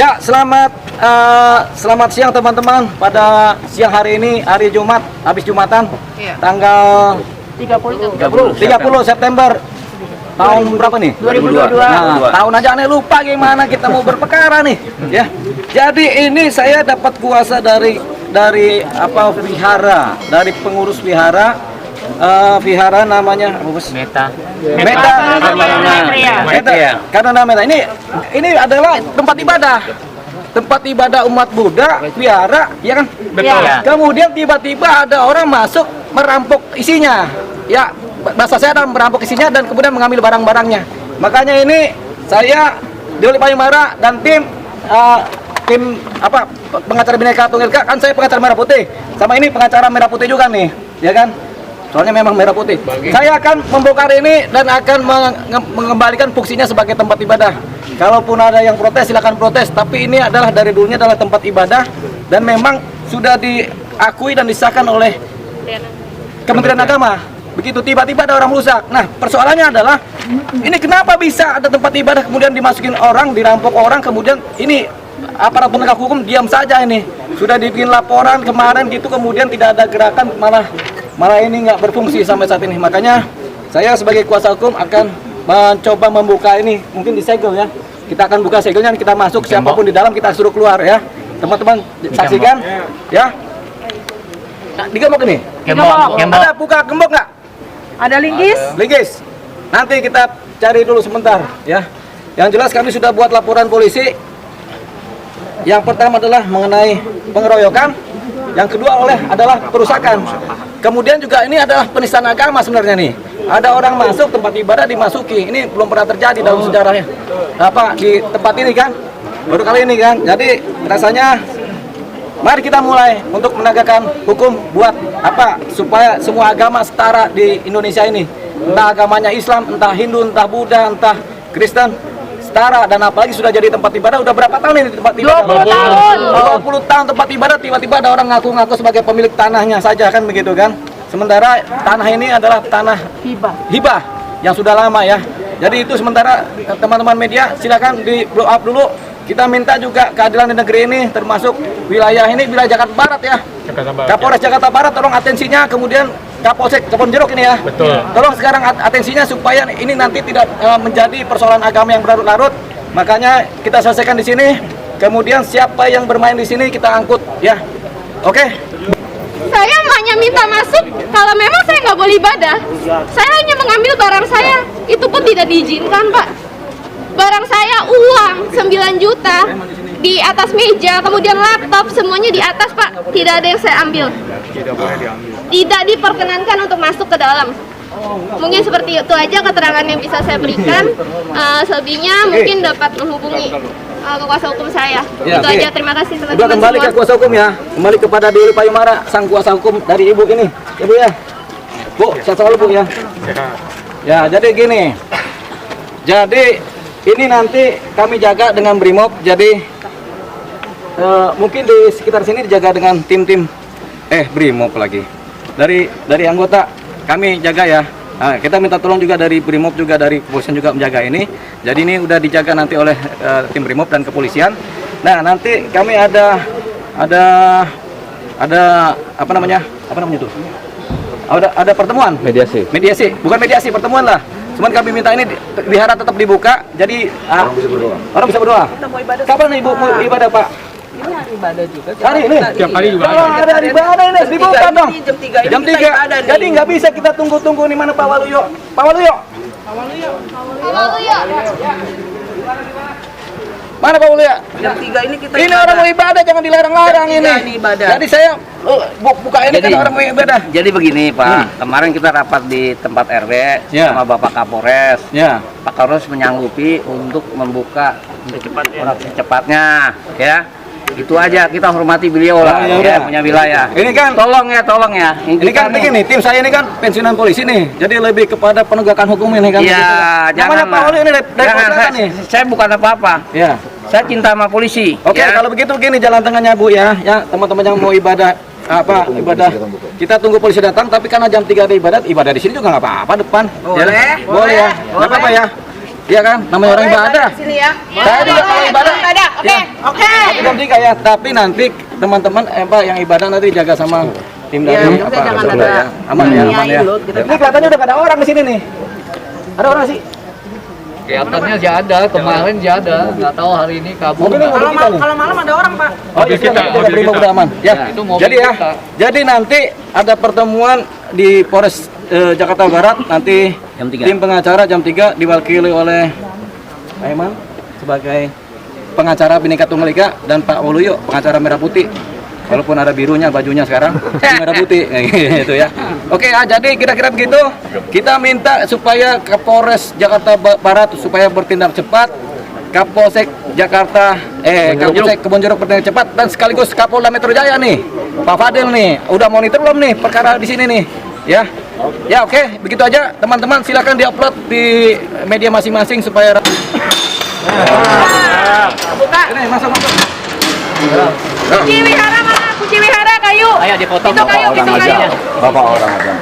Ya, selamat siang teman-teman. Pada siang hari ini, hari Jumat, habis Jumatan, tanggal 30 September tahun berapa nih? 2022. Nah, tahun aja aneh lupa gimana kita mau berperkara nih, ya. Jadi ini saya dapat kuasa dari vihara, dari pengurus vihara. Vihara namanya apa, Bos? Meta. Karena Meta ini adalah tempat ibadah umat Buddha, vihara, ya kan? Betul. Ya. Kemudian tiba-tiba ada orang masuk merampok isinya, ya. Bahasa saya adalah merampok isinya dan kemudian mengambil barang-barangnya. Makanya ini saya Dewi Payumara dan tim pengacara Bhinneka Tunggal Ika, kan saya pengacara Merah Putih, sama ini pengacara Merah Putih juga nih, ya kan? Soalnya memang Merah Putih. Saya akan membongkar ini dan akan mengembalikan fungsinya sebagai tempat ibadah. Kalaupun ada yang protes, silakan protes. Tapi ini adalah dari dulunya adalah tempat ibadah dan memang sudah diakui dan disahkan oleh Kementerian Agama. Begitu tiba-tiba ada orang rusak. Nah, persoalannya adalah ini kenapa bisa ada tempat ibadah kemudian dimasukin orang, dirampok orang, kemudian ini aparat penegak hukum diam saja ini. Sudah dibikin laporan kemarin gitu, kemudian tidak ada gerakan, malah ini nggak berfungsi sampai saat ini. Makanya saya sebagai kuasa hukum akan mencoba membuka ini, mungkin disegel ya. Kita akan buka segelnya, kita masuk, siapapun di dalam kita suruh keluar ya. Teman-teman saksikan ya. Nah, digembok ini. Gembok. Ada buka gembok nggak? Ada linggis? Linggis. Nanti kita cari dulu sebentar ya. Yang jelas kami sudah buat laporan polisi. Yang pertama adalah mengenai pengeroyokan, yang kedua adalah perusakan. Kemudian juga ini adalah penistaan agama sebenarnya nih. Ada orang masuk tempat ibadah dimasuki. Ini belum pernah terjadi dalam sejarahnya. Di tempat ini kan. Baru kali ini kan. Jadi rasanya mari kita mulai untuk menegakkan hukum buat supaya semua agama setara di Indonesia ini. Entah agamanya Islam, entah Hindu, entah Buddha, entah Kristen, setara. Dan apalagi sudah jadi tempat ibadah udah berapa tahun ini tempat ibadah? 20 tahun. 20 tahun tempat ibadah, tiba-tiba ada orang ngaku-ngaku sebagai pemilik tanahnya saja kan begitu kan. Sementara tanah ini adalah tanah hibah yang sudah lama ya. Jadi itu sementara teman-teman media silakan di blow up dulu. Kita minta juga keadilan di negeri ini, termasuk wilayah ini, wilayah Jakarta Barat ya. Kapolres Jakarta Barat tolong atensinya, kemudian Kapolsek Kebon Jeruk ini ya. Betul. Tolong sekarang atensinya supaya ini nanti tidak menjadi persoalan agama yang berlarut-larut. Makanya kita selesaikan di sini. Kemudian siapa yang bermain di sini kita angkut ya. Oke. Saya hanya minta masuk kalau memang saya nggak boleh ibadah. Saya hanya mengambil barang saya, itu pun tidak diizinkan, Pak. Barang saya uang 9 juta di atas meja, kemudian laptop semuanya di atas, Pak. Tidak ada yang saya ambil. Tidak diperkenankan untuk masuk ke dalam. Mungkin seperti itu aja keterangan yang bisa saya berikan. Selebihnya mungkin dapat menghubungi ke kuasa hukum saya. Ya, itu aja, terima kasih Udah teman-teman kembali semua. ke kuasa hukum ya. Kembali kepada Dewi Payumara, sang kuasa hukum dari Ibu ini. Ibu ya. Bu, sehat selalu Bu ya. Ya, jadi gini. Jadi ini nanti kami jaga dengan Brimob. Jadi mungkin di sekitar sini dijaga dengan tim-tim Brimob lagi. Dari anggota kami jaga ya. Nah, kita minta tolong juga dari Brimob, juga dari kepolisian juga menjaga ini. Jadi ini udah dijaga nanti oleh tim Brimob dan kepolisian. Nah, nanti kami ada apa namanya itu? Ada pertemuan. Mediasi, bukan mediasi, pertemuan lah. Cuman kami minta ini wihara tetap dibuka. Jadi orang bisa berdoa. Kapan nih Ibu mau ibadah, Pak? Ini hari ibadah juga. Hari ini? Tiap hari juga. Kalau ada ibadah ini dibuka dong. Jam 3 ini Jadi nggak bisa kita tunggu-tunggu nih, mana Pak Waluyo. Pak Waluyo. Mana Pak Waluyo? Jam 3 ini kita Ini orang mau ibadah, jangan dilarang-larang Jam ini. 3 ini ibadah. Jadi saya buka ini kan orang mau ibadah. Jadi begini Pak, kemarin kita rapat di tempat RW sama Bapak Kapolres. Ya. Pak Kapolres menyanggupi untuk membuka secepatnya, ya. Itu aja, kita hormati beliau lah, ya, punya wilayah. Ini kan tolong ya. ini kan begini, tim saya ini kan pensiunan polisi nih. Jadi lebih kepada penegakan hukum ini kan. Iya, Namanya Pak Waluyo ini dari jangan, nih. saya bukan apa-apa. Ya. Saya cinta sama polisi. Oke, ya. kalau begitu gini jalan tengahnya Bu ya. Ya, teman-teman yang mau ibadah ibadah. Kita tunggu polisi datang, tapi karena jam 3 ada ibadah di sini juga nggak apa-apa depan. Boleh. Boleh ya. Nggak apa-apa ya. Iya kan? Namanya orang ibadah. Sini ya. Saya juga kalau ibadah. Oke. Ya. Oke. Jam 3 ya, tapi nanti teman-teman Pak yang ibadah nanti jaga sama tim dari Ya, udah jangan betul ada ya. Aman ya, aman ya. dulu, kita- Ini kelihatannya udah gak ada orang di sini nih. Ada orang sih? Kelihatannya sih ada, kemarin sih ada, nggak tahu hari ini kabur. Mobilnya nggak. mobil kita nih. Kalau malam ada orang, Pak. Oh iya, kita jaga prima udah aman. Ya, Itu mobil jadi ya. kita. Jadi nanti ada pertemuan di Polres Jakarta Barat nanti Jam 3. tim pengacara jam 3 diwakili oleh Pak Iman sebagai pengacara Bhinneka Tunggal Ika dan Pak Waluyo pengacara Merah Putih. Walaupun ada birunya bajunya sekarang merah putih gitu ya. Oke ya, jadi kira-kira begitu. Kita minta supaya Kapolres Jakarta Barat supaya bertindak cepat. Kapolsek Jakarta Kapolsek Kebonjeruk bertindak cepat dan sekaligus Kapolda Metro Jaya nih. Pak Fadil nih, udah monitor belum nih perkara di sini nih? Ya. Ya oke, begitu aja teman-teman, silakan diupload di media masing-masing supaya Buka. ini masuk. Kunci wihara mana? Kunci wihara kayu. Ayo dipotong Itu kayu, itu kayu. Bapak orang aja.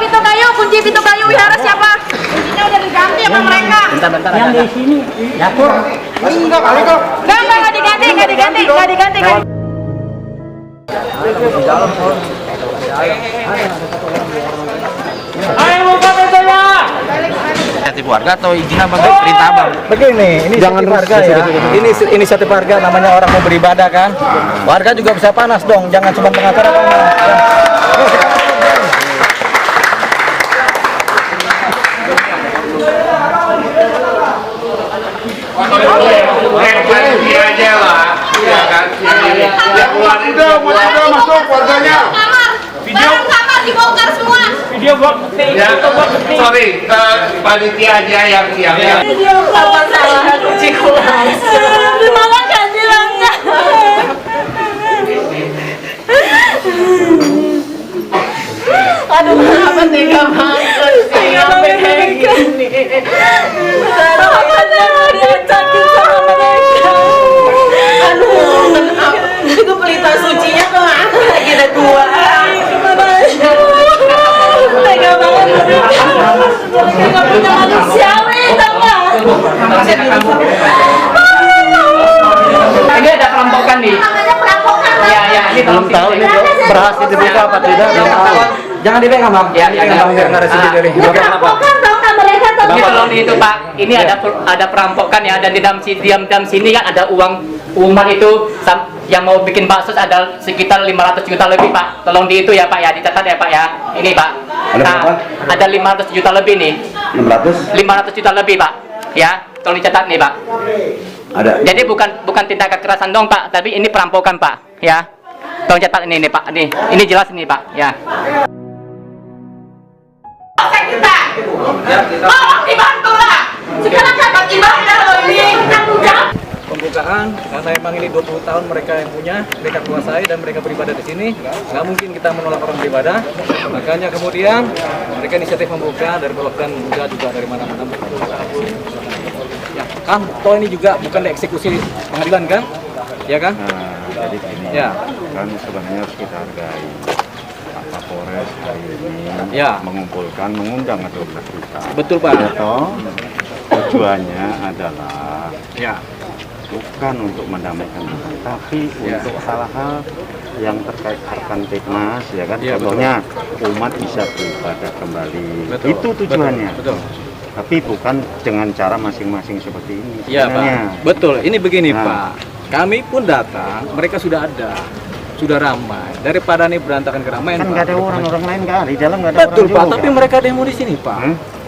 Pintu kayu, kunci pintu kayu wihara siapa? Kuncinya udah diganti sama mereka. Bentar-bentar. Yang di sini dapur. Enggak diganti, enggak diganti, enggak diganti. Inisiatif warga atau izin abang perintah abang? Begini, ini jangan warga ya. Ini inisiatif warga, namanya orang mau beribadah kan. Warga juga bisa panas dong, jangan cuma pengacara panas. aja lah, ya kan? Ya udah masuk warganya. Video kamar dibongkar semua. Ya, sorry, panitia aja yang Apa salah kunciku? Terima kasih bilangnya. Aduh, kenapa tega banget sih sampai kayak gini? Kenapa dia sakit sama mereka? Aduh, kenapa? Itu pelita sucinya kemana? Lagi ada dua. Tega banget. Nggak punya manusiawi, tau nggak? Ini ada perampokan nih. Namanya perampokan. Ya, ya, ini Belum tahu ini berhasil dibuka apa tidak. Jangan dipegang bang. Ya, ya, Dipegang, bang, biar nggak ada CCTV. Ini perampokan tau nggak mereka tuh. Ini kalau di itu Pak, ini ada perampokan ya, dan di dalam sini kan ada uang umat itu yang mau bikin bakso ada sekitar 500 juta lebih Pak. Tolong di itu ya Pak ya, dicatat ya Pak ya. Ini Pak. Ada berapa? Ada 500 juta lebih nih. 600 500 juta lebih Pak. Ya, tolong dicatat nih Pak. ada. Jadi bukan tindak kekerasan dong Pak, tapi ini perampokan Pak. Ya. Tolong catat ini nih Pak. Ini jelas ini Pak. Ya. Kita. Tolong dibantu lah. Sekarang dapat ibadah loh ini. Tanggung jawab. Pembukaan karena emang ini 20 tahun mereka yang punya, mereka kuasai dan mereka beribadah di sini, nggak mungkin kita menolak orang beribadah. Makanya kemudian mereka inisiatif membuka dari Bulog dan juga dari mana-mana. Ya, kan toh ini juga bukan dieksekusi pengadilan kan? Ya kan? Jadi gini, Ya. kan sebenarnya harus kita hargai Pak Kapolres hari ini Ya. mengundang 12 juta. Betul Pak. Ya, toh, tujuannya adalah Ya. bukan untuk mendamaikan orang, tapi Ya. untuk hal-hal yang terkait harkan tikmas, ya kan? Ya, Contohnya umat bisa beribadah kembali. Betul. Itu tujuannya. Betul. Tapi bukan dengan cara masing-masing seperti ini. Iya sebenarnya. Pak, betul. Ini begini Nah. Pak, kami pun datang, mereka sudah ada, sudah ramai. Daripada nih berantakan keramaian Kan Pak. nggak ada orang lain kan di dalam nggak ada Betul orang Pak, juga. tapi mereka demo di sini Pak.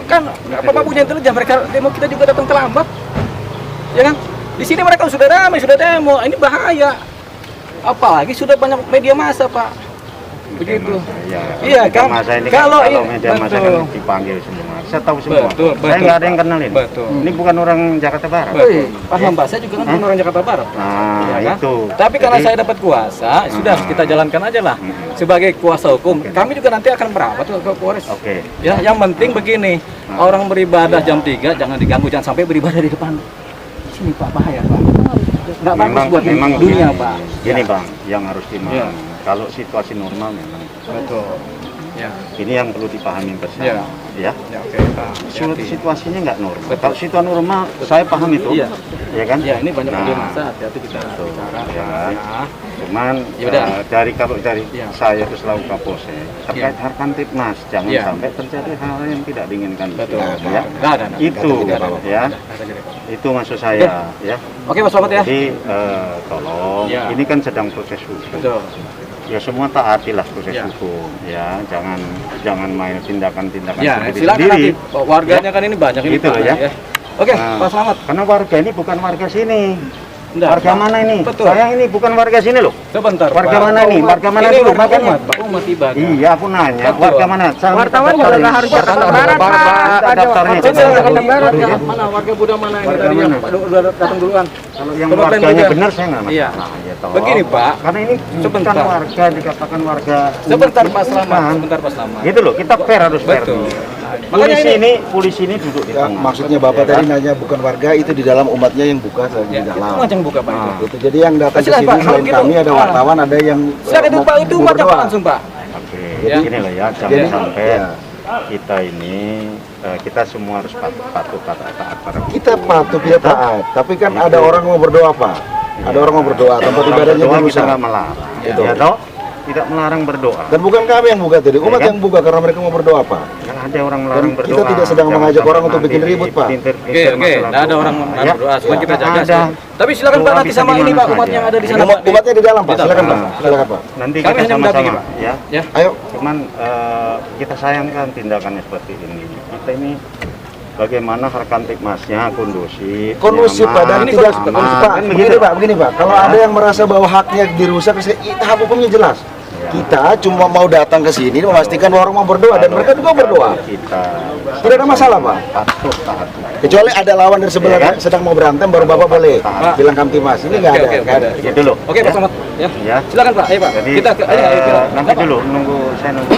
Kan Bapak punya intelijen, mereka demo kita juga datang terlambat, ya kan? Di sini mereka sudah ramai, sudah demo, ini bahaya. Apalagi sudah banyak media massa Pak. Begitu. Ya, Iya, media kan? massa ini Kalau kalau ini- media massa betul. kan dipanggil semua. Saya tahu semua. Betul, Saya betul. nggak ada yang kenal ini. Betul. Ini bukan orang Jakarta Barat. Betul. Pak Mambasa juga kan orang Jakarta Barat. Nah, Ya kan? itu. Tapi karena Jadi, saya dapat kuasa, sudah kita jalankan aja lah. Sebagai kuasa hukum, kami juga nanti akan merapat ke Polres. Oke. Ya, yang penting begini, orang beribadah jam 3 jangan diganggu, jangan sampai beribadah di depan. sini Pak, bahaya Pak. Nggak bagus memang buat memang dunia gini, Pak. gini Bang, yang harus Ya. dimahami. Kalau situasi normal memang Betul. Ya. ini yang perlu dipahami bersama. Ya. Ya. Ya oke Pak. Situasinya nggak normal. Betul. Kalau situasi normal, saya paham itu. Iya. Ya kan? Ya ini banyak Nah, masa hati-hati kita bicara. ya. Ya. Cuman Ya udah. kalau dari Ya. saya itu selalu Kapolsek terkait Harkantipmas, jangan Ya. sampai terjadi hal yang tidak diinginkan. Betul. Ya. Nggak ada. Itu ya. Itu maksud saya ya. Oke Mas Selamat ya. Jadi tolong, Ya. ini kan sedang proses hukum. Betul. Ya semua taatilah proses Ya. hukum. Ya, jangan main tindakan-tindakan Ya, sendiri. silakan nanti warganya kan ini banyak ini Gitu Pak, loh ya. Oke, Nah, Pak Selamat. Karena warga ini bukan warga sini. Nggak, Warga Pak. mana ini? Betul. Saya ini bukan warga sini loh. Sebentar. Warga Pak. mana ini? Warga mana ini dulu? warga Makanya. umat, Pak. Umat ibadah. Iya, aku nanya. Betul. Warga mana? Saya Wartawan minta juga daftar harus ini. Jakarta Barat, Pak. Ada daftarnya. Betul, Coba. Jakarta Barat. Mana warga Buddha mana ini Warga tadi yang mana? udah datang duluan? Kalau yang Coba kalian warganya juga. benar saya nggak Iya. masalah. Ya, tolong. Begini, Pak. Karena ini Sebentar. bukan warga, dikatakan warga. Sebentar umat Pak ini Selamat, bukan. sebentar Pak Selamat. Gitu loh, kita fair harus fair. Betul. Polisi ini duduk di Ya, tengah. maksudnya Bapak Ya tadi kan? nanya bukan warga, itu di dalam umatnya yang buka di Ya, itu dalam. macam buka Pak. Ah. Itu. Jadi yang datang ke Silakan, sini Pak. Kalau selain gitu, kami ada wartawan, ada yang Silakan itu Pak, itu mau macam berdoa. langsung Pak. Oke, Ya. gini loh ya, jangan Jadi, sampai ya. kita ini kita semua harus patuh taat pada hukum. Kita patuh, kita taat. Tapi kan ada orang mau berdoa Pak. Ada orang mau berdoa, tempat Orang ibadahnya berdoa kita dirusak. nggak melarang, Gitu. ya toh? Tidak melarang berdoa. Dan bukan kami yang buka tadi, umat Ya kan? yang buka karena mereka mau berdoa Pak. Kan ada orang melarang Dan berdoa. kita tidak sedang Jangan mengajak sampai orang untuk nanti bikin ribut, Pak. Oke, nggak ada orang ya. berdoa, cuma kita jaga. Ada. Tapi silakan Pak Doa nanti bisa sama di ini mana Pak, umat saja. yang ada di sana. Umatnya di dalam Pak, Di dalam. silakan Pak. Nah. Silakan Pak. Nanti Kami kita hanya mendampingi, sama-sama Pak. ya. Ya. Ayo. Cuman kita sayangkan tindakannya seperti ini. Kita ini bagaimana Harkantipmasnya kondusif, Kondusif Pak, dan nyaman, tidak aman. Pak. Kan Begini begitu. Pak, begini Pak. Kalau ada yang merasa bahwa haknya dirusak, tahap hukumnya jelas. Kita cuma mau datang ke sini memastikan bahwa orang mau berdoa dan mereka juga berdoa. Kita Tidak ada masalah Pak. patuh taat. Kecuali ada lawan dari sebelah Ya kan? sedang mau berantem, baru Bapak boleh Pak. bilang Kamtimas. Ini nggak ada. Oke, nggak ada. Gitu loh. Oke Pak Selamat. Ya. Ya. Silakan Pak. Ayo Pak. Jadi Kita ke ayo. nanti dulu nunggu saya nunggu.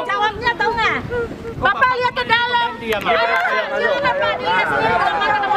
Jawabnya tahu nggak? Bapak lihat ke dalam. Kenapa dia sendiri